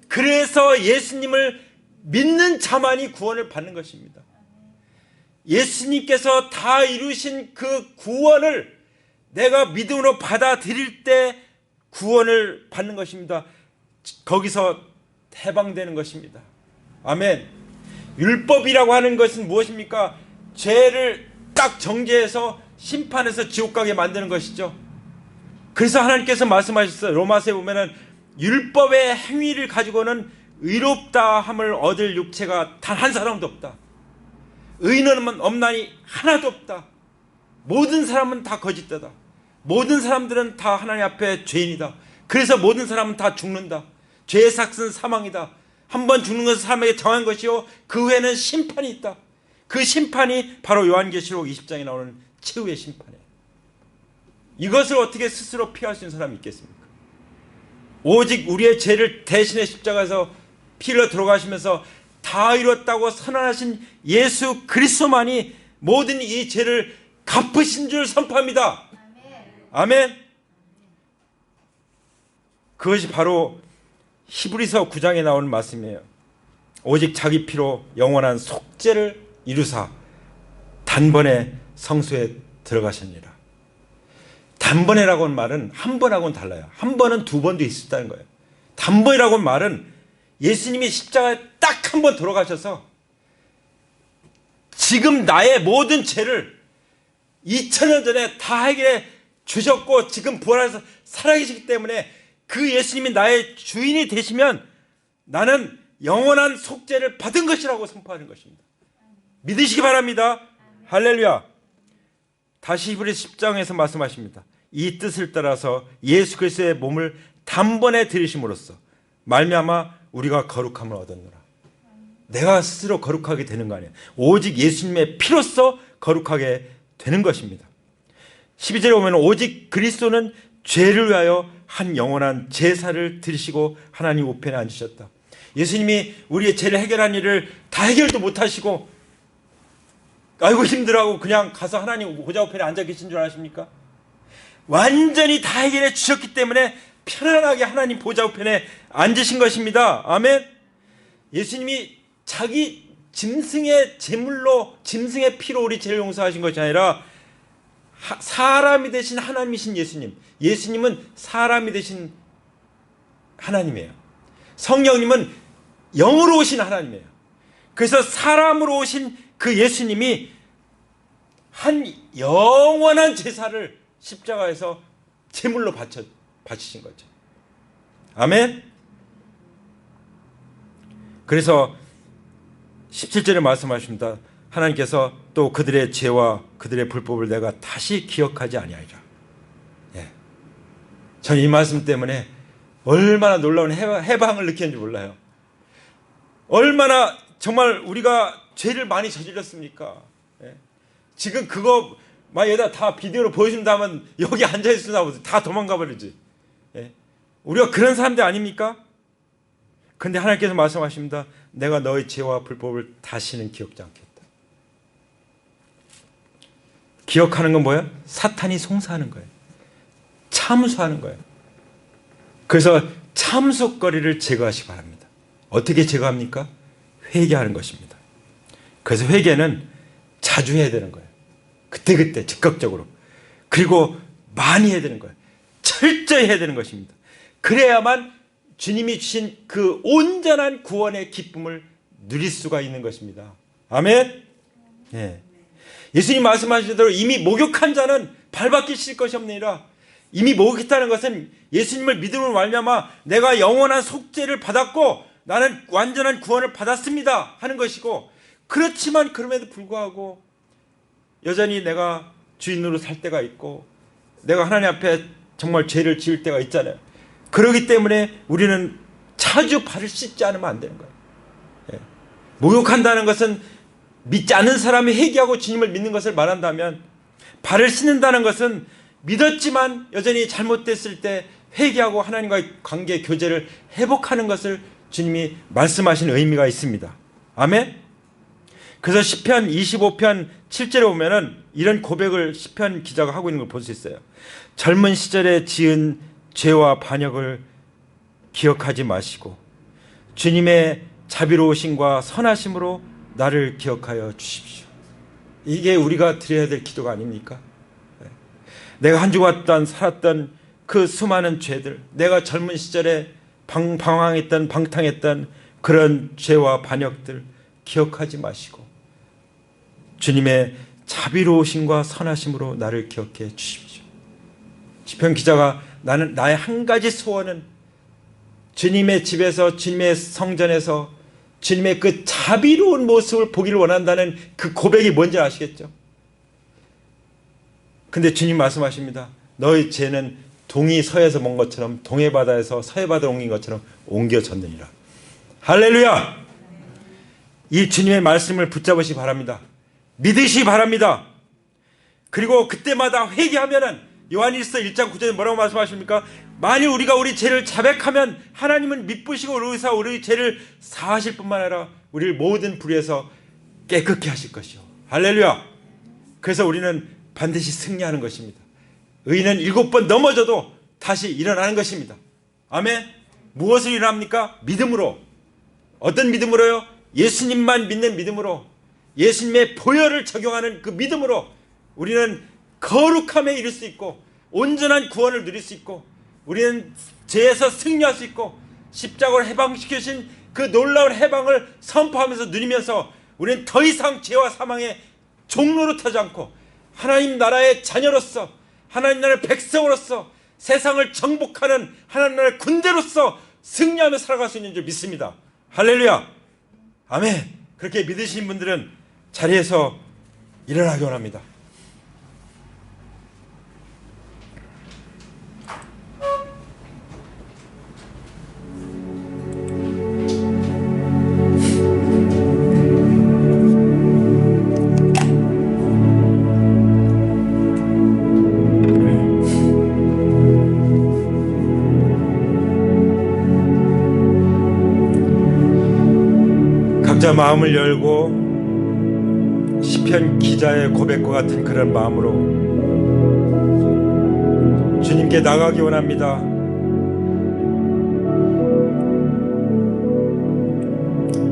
그래서 예수님을 믿는 자만이 구원을 받는 것입니다. 예수님께서 다 이루신 그 구원을 내가 믿음으로 받아들일 때 구원을 받는 것입니다. 거기서 해방되는 것입니다. 아멘. 율법이라고 하는 것은 무엇입니까? 죄를 딱 정죄해서 심판해서 지옥 가게 만드는 것이죠. 그래서 하나님께서 말씀하셨어요. 로마서에 보면은 율법의 행위를 가지고는 의롭다함을 얻을 육체가 단 한 사람도 없다. 의인은 없나니 하나도 없다. 모든 사람은 다 거짓되다. 모든 사람들은 다 하나님 앞에 죄인이다. 그래서 모든 사람은 다 죽는다. 죄의 삭은 사망이다. 한 번 죽는 것은 사람에게 정한 것이요 그 후에는 심판이 있다. 그 심판이 바로 요한계시록 20장에 나오는 최후의 심판이에요. 이것을 어떻게 스스로 피할 수 있는 사람이 있겠습니까? 오직 우리의 죄를 대신에 십자가에서 피를 들어가시면서 다 다 이뤘다고 선언하신 예수 그리스도만이 모든 이 죄를 갚으신 줄 선포합니다. 아멘. 그것이 바로 히브리서 9장에 나오는 말씀이에요. 오직 자기 피로 영원한 속죄를 이루사 단번에 성소에 들어가셨느니라. 단번에라고 하는 말은 한 번하고는 달라요. 한 번은 두 번도 있었다는 거예요. 단번이라고 하는 말은 예수님이 십자가에 딱 한 번 돌아가셔서 지금 나의 모든 죄를 2000년 전에 다 해결해 주셨고 지금 부활해서 살아계시기 때문에 그 예수님이 나의 주인이 되시면 나는 영원한 속죄를 받은 것이라고 선포하는 것입니다. 믿으시기 바랍니다. 할렐루야. 다시 히브리서 10장에서 말씀하십니다. 이 뜻을 따라서 예수 그리스도의 몸을 단번에 들이심으로써 말미암아 우리가 거룩함을 얻었노라. 내가 스스로 거룩하게 되는 거 아니에요. 오직 예수님의 피로써 거룩하게 되는 것입니다. 12절에 보면 오직 그리스도는 죄를 위하여 한 영원한 제사를 드리시고 하나님 우편에 앉으셨다. 예수님이 우리의 죄를 해결한 일을 다 해결도 못하시고 아이고 힘들어하고 그냥 가서 하나님 보좌 우편에 앉아 계신 줄 아십니까? 완전히 다 해결해 주셨기 때문에 편안하게 하나님 보좌 우편에 앉으신 것입니다. 아멘. 예수님이 자기 짐승의 제물로 짐승의 피로 우리 죄를 용서하신 것이 아니라 사람이 되신 하나님이신 예수님. 예수님은 사람이 되신 하나님이에요. 성령님은 영으로 오신 하나님이에요. 그래서 사람으로 오신 그 예수님이 한 영원한 제사를 십자가에서 제물로 바치신 거죠. 아멘. 그래서 17절에 말씀하십니다. 하나님께서 또 그들의 죄와 그들의 불법을 내가 다시 기억하지 아니하리라. 예. 저는 이 말씀 때문에 얼마나 놀라운 해방을 느꼈는지 몰라요. 얼마나 정말 우리가 죄를 많이 저질렀습니까? 예. 지금 그거 막 여기다 다 비디오로 보여준다면 여기 앉아있으나 다 도망가 버리지. 예. 우리가 그런 사람들 아닙니까? 근데 하나님께서 말씀하십니다. 내가 너의 죄와 불법을 다시는 기억지 않겠다. 기억하는 건 뭐예요? 사탄이 송사하는 거예요. 참소하는 거예요. 그래서 참속거리를 제거하시기 바랍니다. 어떻게 제거합니까? 회개하는 것입니다. 그래서 회개는 자주 해야 되는 거예요. 그때그때 즉각적으로. 그리고 많이 해야 되는 거예요. 철저히 해야 되는 것입니다. 그래야만 주님이 주신 그 온전한 구원의 기쁨을 누릴 수가 있는 것입니다. 아멘. 예. 예수님 말씀하신 대로 이미 목욕한 자는 발밖에 씻을 것이 없느니라. 이미 목욕했다는 것은 예수님을 믿음으로 말미암아 내가 영원한 속죄를 받았고 나는 완전한 구원을 받았습니다 하는 것이고, 그렇지만 그럼에도 불구하고 여전히 내가 주인으로 살 때가 있고 내가 하나님 앞에 정말 죄를 지을 때가 있잖아요. 그렇기 때문에 우리는 자주 발을 씻지 않으면 안 되는 거예요. 예. 목욕한다는 것은 믿지 않는 사람이 회개하고 주님을 믿는 것을 말한다면, 발을 씻는다는 것은 믿었지만 여전히 잘못됐을 때 회개하고 하나님과의 관계 교제를 회복하는 것을 주님이 말씀하신 의미가 있습니다. 아멘. 그래서 시편 25편 7절에 보면은 이런 고백을 시편 기자가 하고 있는 걸 볼 수 있어요. 젊은 시절에 지은 죄와 반역을 기억하지 마시고 주님의 자비로우심과 선하심으로 나를 기억하여 주십시오. 이게 우리가 드려야 될 기도가 아닙니까? 내가 한 주간 살았던 그 수많은 죄들, 내가 젊은 시절에 방황했던 방탕했던 그런 죄와 반역들 기억하지 마시고 주님의 자비로우심과 선하심으로 나를 기억해 주십시오. 시편 기자가 나의 한 가지 소원은 주님의 집에서 주님의 성전에서 주님의 그 자비로운 모습을 보기를 원한다는 그 고백이 뭔지 아시겠죠? 근데 주님 말씀하십니다. 너의 죄는 동이 서에서 먼 것처럼 동해 바다에서 서해 바다로 옮긴 것처럼 옮겨졌느니라. 할렐루야. 이 주님의 말씀을 붙잡으시기 바랍니다. 믿으시기 바랍니다. 그리고 그때마다 회개하면은 요한일서 1장 9절에 뭐라고 말씀하십니까? 만일 우리가 우리 죄를 자백하면 하나님은 미쁘시고 의로우사 우리 죄를 사하실 뿐만 아니라 우리를 모든 불의에서 깨끗게 하실 것이요. 할렐루야. 그래서 우리는 반드시 승리하는 것입니다. 의인은 7번 넘어져도 다시 일어나는 것입니다. 아멘. 무엇을 일어납니까? 믿음으로. 어떤 믿음으로요? 예수님만 믿는 믿음으로, 예수님의 보혈을 적용하는 그 믿음으로 우리는 거룩함에 이를 수 있고 온전한 구원을 누릴 수 있고 우리는 죄에서 승리할 수 있고 십자가로 해방시키신 그 놀라운 해방을 선포하면서 누리면서 우리는 더 이상 죄와 사망의 종로로 타지 않고 하나님 나라의 자녀로서, 하나님 나라의 백성으로서 세상을 정복하는 하나님 나라의 군대로서 승리하며 살아갈 수 있는 줄 믿습니다. 할렐루야. 아멘. 그렇게 믿으시는 분들은 자리에서 일어나기 원합니다. 각자 마음을 열고 시편 기자의 고백과 같은 그런 마음으로 주님께 나가기 원합니다.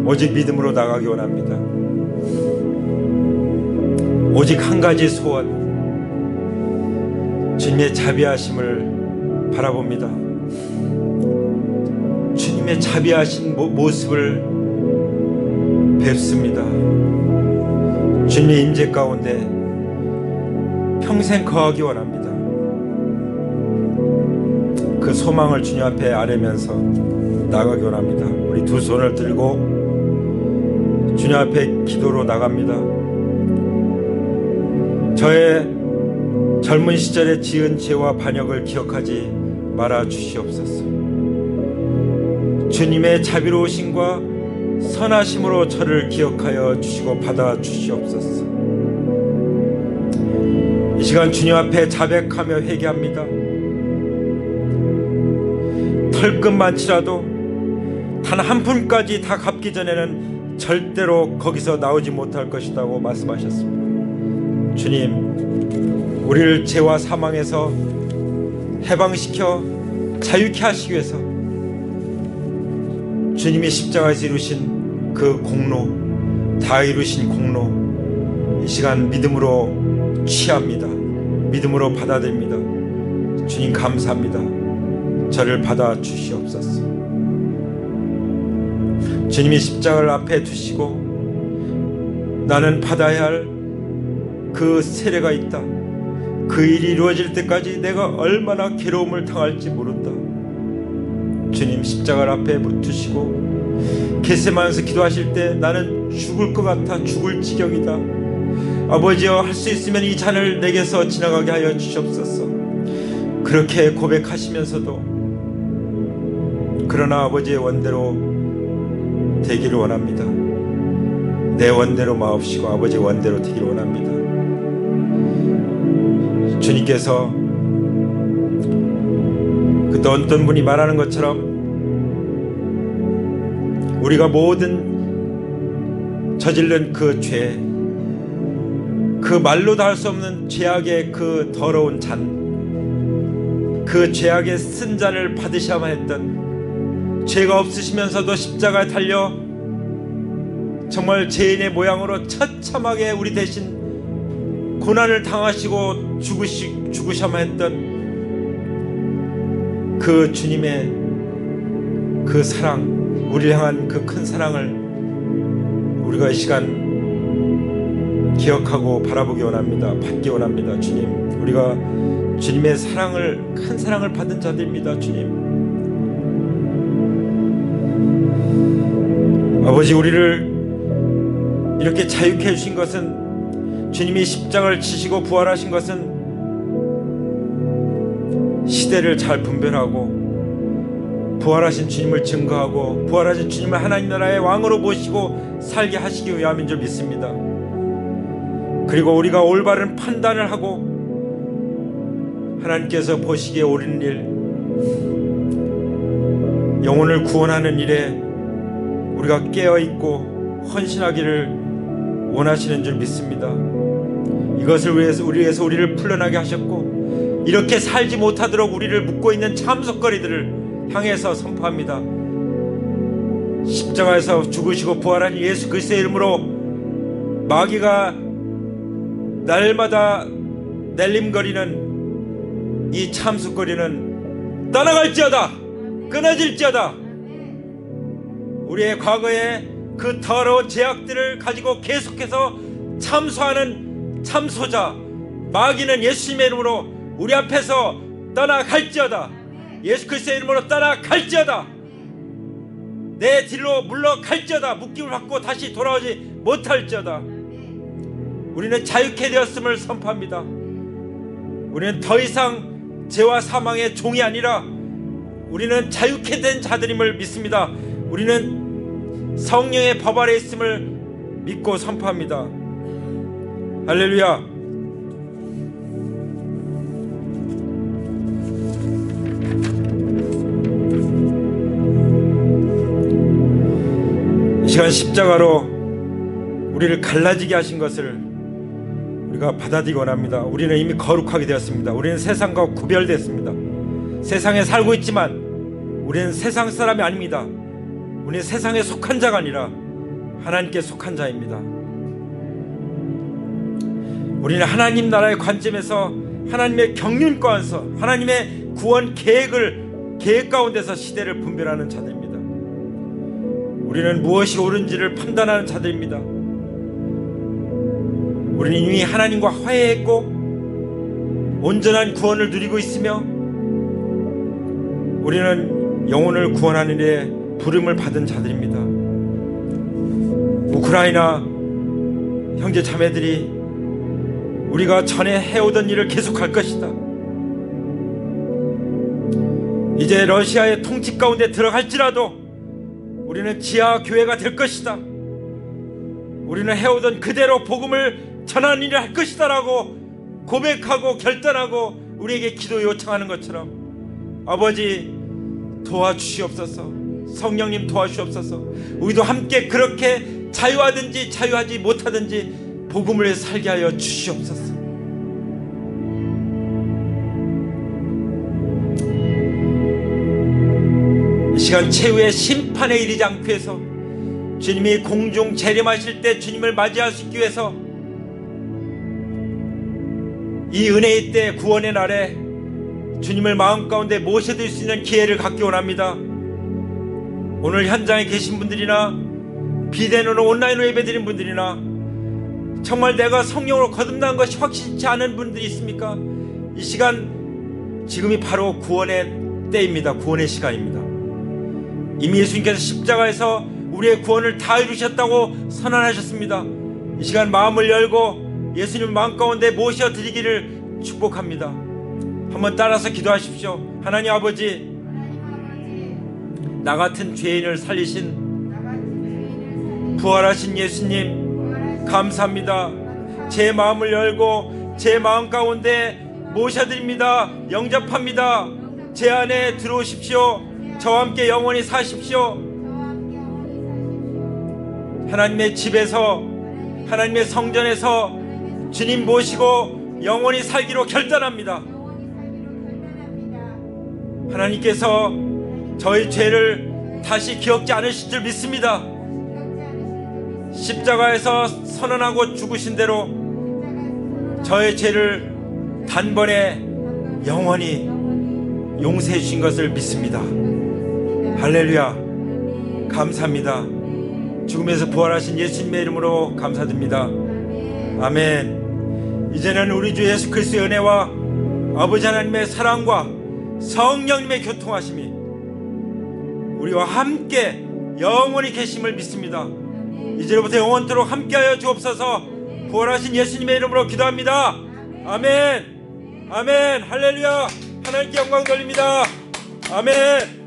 오직 믿음으로 나가기 원합니다. 오직 한 가지 소원, 주님의 자비하심을 바라봅니다. 주님의 자비하신 모습을 뵙습니다. 주님의 임재 가운데 평생 거하기 원합니다. 그 소망을 주님 앞에 아뢰면서 나가기 원합니다. 우리 두 손을 들고 주님 앞에 기도로 나갑니다. 저의 젊은 시절에 지은 죄와 반역을 기억하지 말아 주시옵소서. 주님의 자비로우심과 선하심으로 저를 기억하여 주시고 받아 주시옵소서. 이 시간 주님 앞에 자백하며 회개합니다. 털끝만치라도 단 한 푼까지 다 갚기 전에는 절대로 거기서 나오지 못할 것이라고 말씀하셨습니다. 주님, 우리를 죄와 사망에서 해방시켜 자유케 하시기 위해서 주님이 십자가에서 이루신 그 공로, 다 이루신 공로, 이 시간 믿음으로 취합니다. 믿음으로 받아들입니다. 주님 감사합니다. 저를 받아 주시옵소서. 주님이 십자가를 앞에 두시고 나는 받아야 할 그 세례가 있다. 그 일이 이루어질 때까지 내가 얼마나 괴로움을 당할지 모른다. 주님 십자가를 앞에 두시고 겟세마네에서 기도하실 때 나는 죽을 것 같아 죽을 지경이다. 아버지여, 할 수 있으면 이 잔을 내게서 지나가게 하여 주시옵소서. 그렇게 고백하시면서도 그러나 아버지의 원대로 되기를 원합니다. 내 원대로 마옵시고 아버지의 원대로 되기를 원합니다. 주님께서 그 어떤 분이 말하는 것처럼 우리가 모든 저질른 그 죄, 그 말로도 할 수 없는 죄악의 그 더러운 잔, 그 죄악의 쓴 잔을 받으셔야만 했던, 죄가 없으시면서도 십자가에 달려 정말 죄인의 모양으로 처참하게 우리 대신 고난을 당하시고 죽으셔야만 했던 그 주님의 그 사랑, 우리를 향한 그 큰 사랑을 우리가 이 시간 기억하고 바라보기 원합니다. 받기 원합니다. 주님, 우리가 주님의 사랑을, 큰 사랑을 받은 자들입니다. 주님, 아버지, 우리를 이렇게 자유케 해주신 것은, 주님이 십자가를 지시고 부활하신 것은 시대를 잘 분별하고 부활하신 주님을 증거하고 부활하신 주님을 하나님 나라의 왕으로 모시고 살게 하시기 위함인 줄 믿습니다. 그리고 우리가 올바른 판단을 하고 하나님께서 보시기에 옳은 일, 영혼을 구원하는 일에 우리가 깨어있고 헌신하기를 원하시는 줄 믿습니다. 이것을 위해서 우리를 풀려나게 하셨고, 이렇게 살지 못하도록 우리를 묶고 있는 참속거리들을 향해서 선포합니다. 십자가에서 죽으시고 부활한 예수 그리스도의 이름으로 마귀가 날마다 날림거리는 이 참속거리는 떠나갈지어다, 끊어질지어다. 우리의 과거에 그 더러운 죄악들을 가지고 계속해서 참소하는 참소자 마귀는 예수님의 이름으로 우리 앞에서 떠나갈지어다. 예수 그리스도의 이름으로 떠나갈지어다. 내 뒤로 물러갈지어다. 묶임을 받고 다시 돌아오지 못할지어다. 우리는 자유케 되었음을 선포합니다. 우리는 더 이상 죄와 사망의 종이 아니라 우리는 자유케 된 자들임을 믿습니다. 우리는 성령의 법 아래 있음을 믿고 선포합니다. 할렐루야. 이 시간 십자가로 우리를 갈라지게 하신 것을 우리가 받아들이기 원합니다. 우리는 이미 거룩하게 되었습니다. 우리는 세상과 구별됐습니다. 세상에 살고 있지만 우리는 세상 사람이 아닙니다. 우리는 세상에 속한 자가 아니라 하나님께 속한 자입니다. 우리는 하나님 나라의 관점에서 하나님의 경륜 가운데서 하나님의 구원 계획 가운데서 시대를 분별하는 자들입니다. 우리는 무엇이 옳은지를 판단하는 자들입니다. 우리는 이미 하나님과 화해했고 온전한 구원을 누리고 있으며 우리는 영혼을 구원하는 일에 부름을 받은 자들입니다. 우크라이나 형제 자매들이 우리가 전에 해오던 일을 계속할 것이다. 이제 러시아의 통치 가운데 들어갈지라도 우리는 지하 교회가 될 것이다. 우리는 해오던 그대로 복음을 전하는 일을 할 것이다 라고 고백하고 결단하고 우리에게 기도 요청하는 것처럼 아버지 도와주시옵소서. 성령님 도와주시옵소서. 우리도 함께 그렇게 자유하든지 자유하지 못하든지 복음을 살게 하여 주시옵소서. 이 시간 최후의 심판에 이르지 않기 위해서 주님이 공중 재림하실 때 주님을 맞이할 수 있기 위해서 이 은혜의 때 구원의 날에 주님을 마음 가운데 모셔드릴 수 있는 기회를 갖기 원합니다. 오늘 현장에 계신 분들이나 비대면으로 온라인으로 예배드린 분들이나 정말 내가 성령으로 거듭난 것이 확실치 않은 분들이 있습니까? 이 시간 지금이 바로 구원의 때입니다. 구원의 시간입니다. 이미 예수님께서 십자가에서 우리의 구원을 다 이루셨다고 선언하셨습니다. 이 시간 마음을 열고 예수님 마음 가운데 모셔드리기를 축복합니다. 한번 따라서 기도하십시오. 하나님 아버지, 나 같은 죄인을 살리신 부활하신 예수님 감사합니다. 제 마음을 열고 제 마음 가운데 모셔드립니다. 영접합니다. 제 안에 들어오십시오. 저와 함께 영원히 사십시오. 하나님의 집에서 하나님의 성전에서 주님 모시고 영원히 살기로 결단합니다. 하나님께서 저희 죄를 다시 기억지 않으실 줄 믿습니다. 십자가에서 선언하고 죽으신 대로 저의 죄를 단번에 영원히 용서해 주신 것을 믿습니다. 할렐루야. 감사합니다. 죽음에서 부활하신 예수님의 이름으로 감사드립니다. 아멘. 이제는 우리 주 예수 그리스도의 은혜와 아버지 하나님의 사랑과 성령님의 교통하심이 우리와 함께 영원히 계심을 믿습니다. 이제부터 영원토록 함께하여 주옵소서. 부활하신 예수님의 이름으로 기도합니다. 아멘. 아멘. 할렐루야. 하나님께 영광 돌립니다. 아멘.